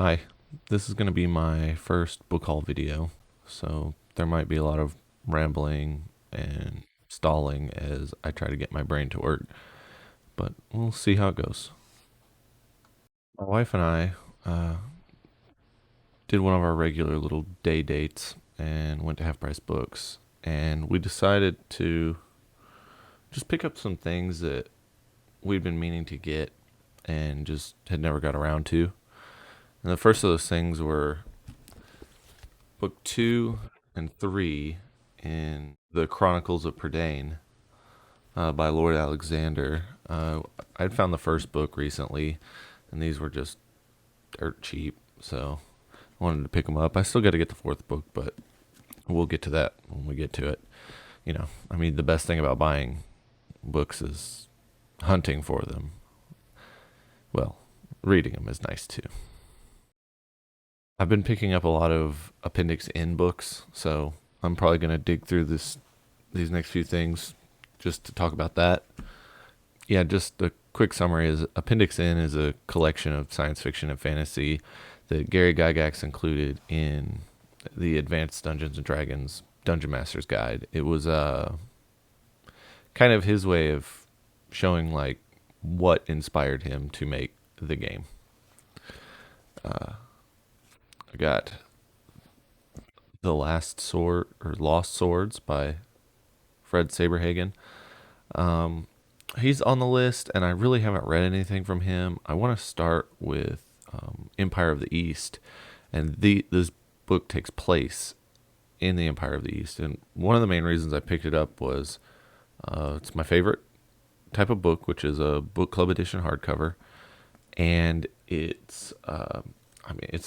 Hi, this is going to be my first book haul video, so there might be a lot of rambling and stalling as I try to get my brain to work, but we'll see how it goes. My wife and I did one of our regular little day dates and went to Half Price Books, and we decided to just pick up some things that we'd been meaning to get and just had never got around to. And the first of those things were book two and three in the Chronicles of Prydain by Lord Alexander. I'd found the first book recently, and these were just dirt cheap, so I wanted to pick them up. I still got to get the fourth book, but we'll get to that when we get to it. I mean, the best thing about buying books is hunting for them. Well, reading them is nice too. I've been picking up a lot of Appendix N books, so I'm probably going to dig through these next few things just to talk about that. Yeah, just a quick summary is Appendix N is a collection of science fiction and fantasy that Gary Gygax included in the Advanced Dungeons and Dragons Dungeon Master's Guide. It was kind of his way of showing like what inspired him to make the game. I got The Last Sword or Lost Swords by Fred Saberhagen. He's on the list, and I really haven't read anything from him. I want to start with Empire of the East, and this book takes place in the Empire of the East. And one of the main reasons I picked it up was it's my favorite type of book, which is a book club edition hardcover, and it's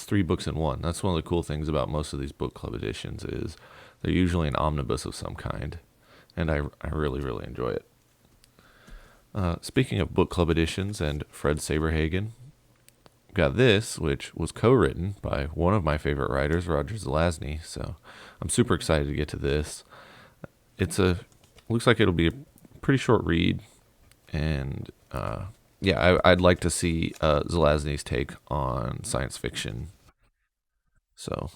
three books in one. That's one of the cool things about most of these book club editions is they're usually an omnibus of some kind, and I really really enjoy it. Speaking of book club editions and Fred Saberhagen, we've got this, which was co-written by one of my favorite writers, Roger Zelazny. So I'm super excited to get to this. Looks like it'll be a pretty short read, and yeah, I'd like to see Zelazny's take on science fiction. So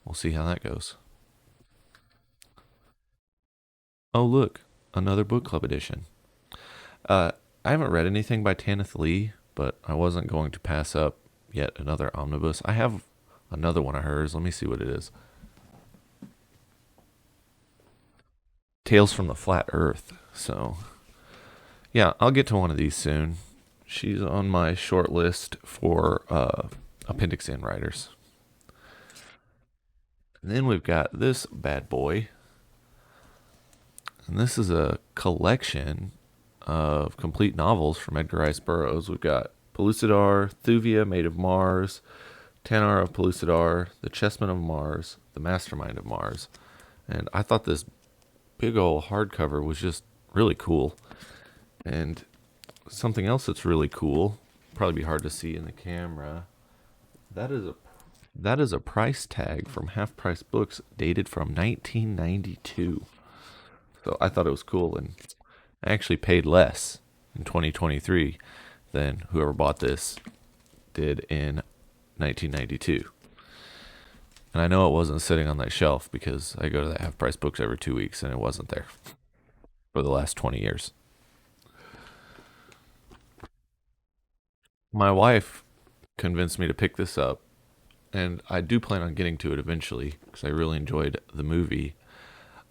we'll see how that goes. Oh, look, another book club edition. Uh, I haven't read anything by Tanith Lee, but I wasn't going to pass up yet another omnibus. I have another one of hers. Let me see what it is. Tales from the Flat Earth. So, yeah, I'll get to one of these soon. She's on my short list for Appendix N writers. And then we've got this bad boy. And this is a collection of complete novels from Edgar Rice Burroughs. We've got Pellucidar, Thuvia, Made of Mars, Tanar of Pellucidar, The Chessmen of Mars, The Mastermind of Mars. And I thought this big old hardcover was just really cool. And something else that's really cool, probably be hard to see in the camera. That is a that is a price tag from Half Price Books dated from 1992. So I thought it was cool, and I actually paid less in 2023 than whoever bought this did in 1992. And I know it wasn't sitting on that shelf because I go to that Half Price Books every 2 weeks, and it wasn't there for the last 20 years. My wife convinced me to pick this up, and I do plan on getting to it eventually because I really enjoyed the movie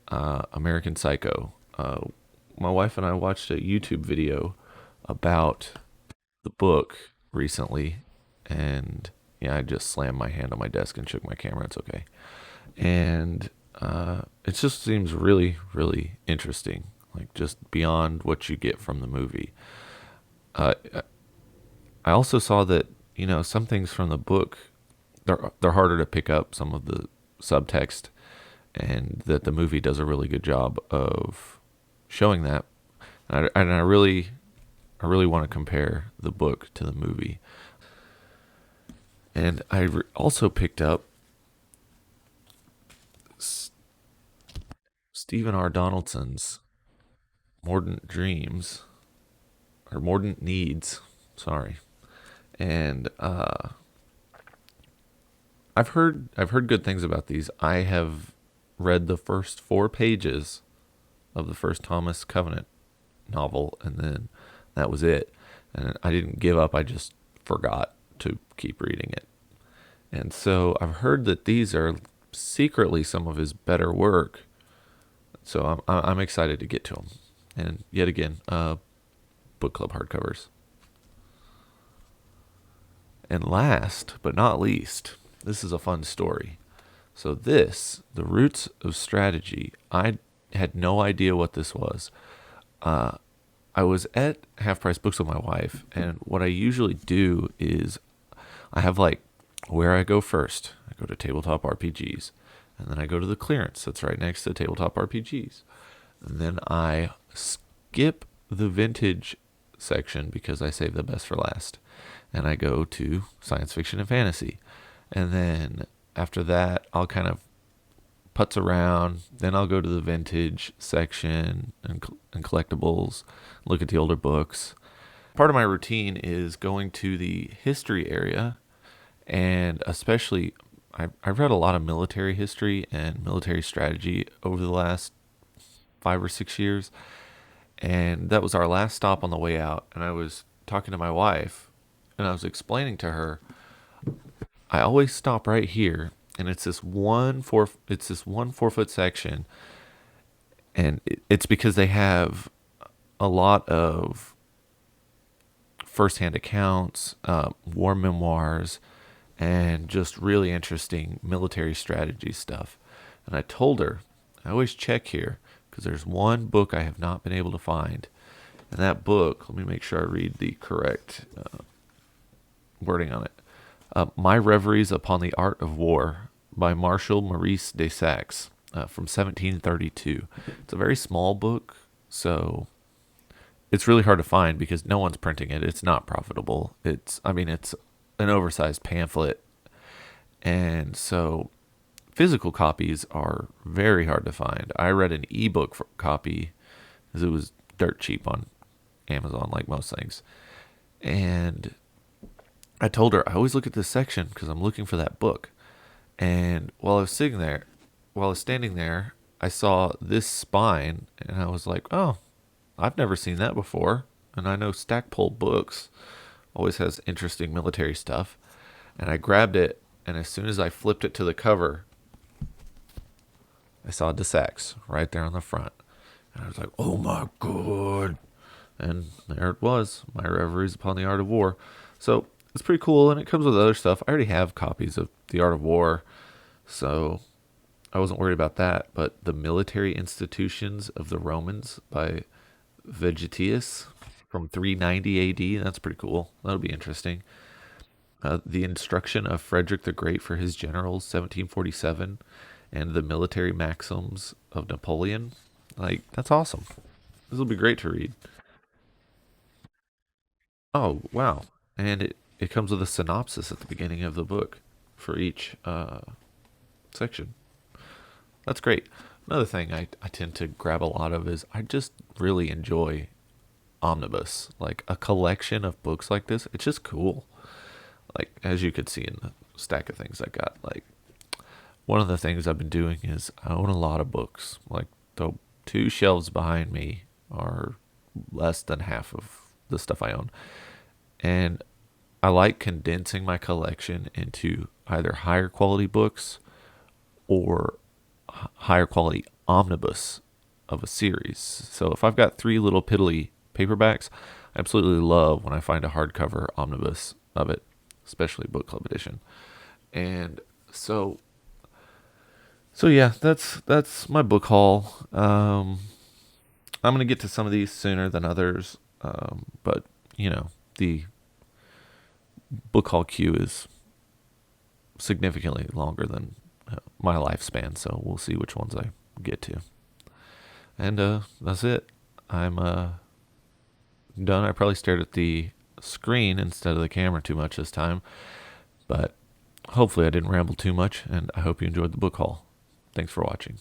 American Psycho. My wife and I watched a YouTube video about the book recently, and yeah, I just slammed my hand on my desk and shook my camera. It's okay. And it just seems really, really interesting, like just beyond what you get from the movie. Uh, I also saw that some things from the book they're harder to pick up, some of the subtext, and that the movie does a really good job of showing that. And I really want to compare the book to the movie. And also picked up S- Stephen R. Donaldson's Mordant Dreams or Mordant Needs, sorry, and I've heard good things about these. I have read the first 4 pages of the first Thomas Covenant novel, and then that was it. And I didn't give up. I just forgot to keep reading it. And so I've heard that these are secretly some of his better work. So I'm excited to get to them. And yet again, book club hardcovers. And last but not least, this is a fun story. So this, The Roots of Strategy, I had no idea what this was. Uh, I was at Half Price Books with my wife, and what I usually do is I have like where I go first. I go to Tabletop RPGs, and then I go to the clearance that's right next to Tabletop RPGs. And then I skip the vintage section because I save the best for last. And I go to science fiction and fantasy. And then after that, I'll kind of putz around. Then I'll go to the vintage section and collectibles, look at the older books. Part of my routine is going to the history area, and especially I've read a lot of military history and military strategy over the last 5 or 6 years. And that was our last stop on the way out. And I was talking to my wife, and I was explaining to her, I always stop right here, and it's this 1 4 foot section, and it's because they have a lot of firsthand accounts, war memoirs, and just really interesting military strategy stuff. And I told her, I always check here because there's one book I have not been able to find. And that book, let me make sure I read the correct wording on it. My Reveries Upon the Art of War by Marshal Maurice de Saxe from 1732. It's a very small book, so it's really hard to find because no one's printing it. It's not profitable. It's an oversized pamphlet. And so physical copies are very hard to find. I read an ebook copy because it was dirt cheap on Amazon, like most things. And I told her, I always look at this section because I'm looking for that book. And while I was standing there, I saw this spine, and I was like, oh, I've never seen that before. And I know Stackpole Books always has interesting military stuff. And I grabbed it, and as soon as I flipped it to the cover, I saw De Saxe right there on the front. And I was like, oh my God. And there it was, My Reveries Upon the Art of War. So it's pretty cool, and it comes with other stuff. I already have copies of The Art of War, so I wasn't worried about that. But The Military Institutions of the Romans by Vegetius from 390 AD, that's pretty cool. That'll be interesting. The Instruction of Frederick the Great for his Generals, 1747, and The Military Maxims of Napoleon. Like, that's awesome. This will be great to read. Oh, wow. And it comes with a synopsis at the beginning of the book for each section. That's great. Another thing I tend to grab a lot of is I just really enjoy omnibus. Like a collection of books like this, it's just cool. Like, as you could see in the stack of things I got, like, one of the things I've been doing is I own a lot of books. Like, the 2 shelves behind me are less than half of the stuff I own. And I like condensing my collection into either higher quality books or higher quality omnibus of a series. So if I've got 3 little piddly paperbacks, I absolutely love when I find a hardcover omnibus of it, especially book club edition. And so yeah, that's my book haul. I'm gonna get to some of these sooner than others, but the book haul queue is significantly longer than my lifespan, so we'll see which ones I get to. And that's it. I'm done. I probably stared at the screen instead of the camera too much this time, but hopefully I didn't ramble too much, and I hope you enjoyed the book haul. Thanks for watching.